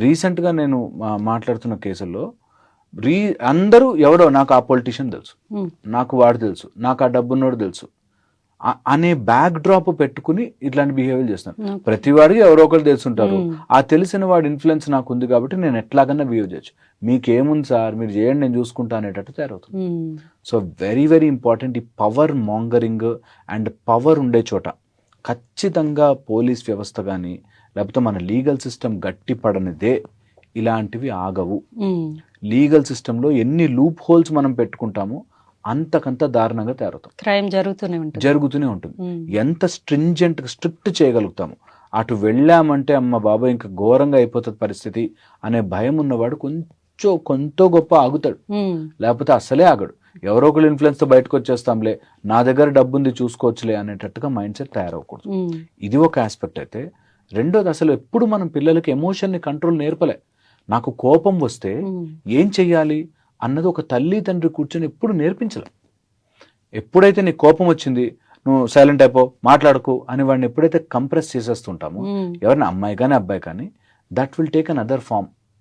రీసెంట్గా నేను మాట్లాడుతున్న కేసుల్లో అందరూ ఎవడో నాకు ఆ పొలిటీషియన్ తెలుసు, నాకు వాడు తెలుసు, నాకు ఆ డబ్బున్నోడు తెలుసు అనే బ్యాక్ డ్రాప్ పెట్టుకుని ఇట్లాంటి బిహేవియర్ చేస్తున్నారు. ప్రతి వాడికి ఎవరో ఒకరు తెలుసుంటారు. ఆ తెలిసిన వాడి ఇన్ఫ్లుయెన్స్ నాకు ఉంది కాబట్టి నేను ఎట్లాగన్నా బిహేవ్ చేయొచ్చు. మీకేముంది సార్, మీరు చేయండి, నేను చూసుకుంటా అనేటట్టు తయారవుతుంది. So very very important. ఈ పవర్ మాంగరింగ్ అండ్ పవర్ ఉండే చోట ఖచ్చితంగా పోలీస్ వ్యవస్థ కానీ లేకపోతే మన లీగల్ సిస్టమ్ గట్టిపడనిదే ఇలాంటివి ఆగవు. లీగల్ సిస్టంలో ఎన్ని లూప్ హోల్స్ మనం పెట్టుకుంటామో అంతకంత దారుణంగా తయారవుతాం. క్రైమ్ జరుగుతూనే ఉంటుంది. ఎంత స్ట్రిక్ట్ చేయగలుగుతాము. అటు వెళ్ళామంటే అమ్మ బాబాయ్ ఇంకా ఘోరంగా అయిపోతుంది పరిస్థితి అనే భయం ఉన్నవాడు కొంత గొప్ప ఆగుతాడు, లేకపోతే అస్సలే ఆగడు. ఎవరో ఒకళ్ళు ఇన్ఫ్లుయెన్స్ తో బయటకు వచ్చేస్తాంలే, నా దగ్గర డబ్బు ఉంది చూసుకోవచ్చులే అనేటట్టుగా మైండ్ సెట్ తయారవకూడదు. ఇది ఒక ఆస్పెక్ట్ అయితే, రెండోది అసలు ఎప్పుడు మనం పిల్లలకి ఎమోషన్ని కంట్రోల్ నేర్పలే. నాకు కోపం వస్తే ఏం చెయ్యాలి అన్నది ఒక తల్లి తండ్రి కూర్చొని ఎప్పుడు నేర్పించలే. ఎప్పుడైతే నీకు కోపం వచ్చింది నువ్వు సైలెంట్ అయిపో, మాట్లాడకు అని వాడిని ఎప్పుడైతే కంప్రెస్ చేసేస్తుంటామో, ఎవరైనా అమ్మాయి కానీ అబ్బాయి కానీ, that will take another form.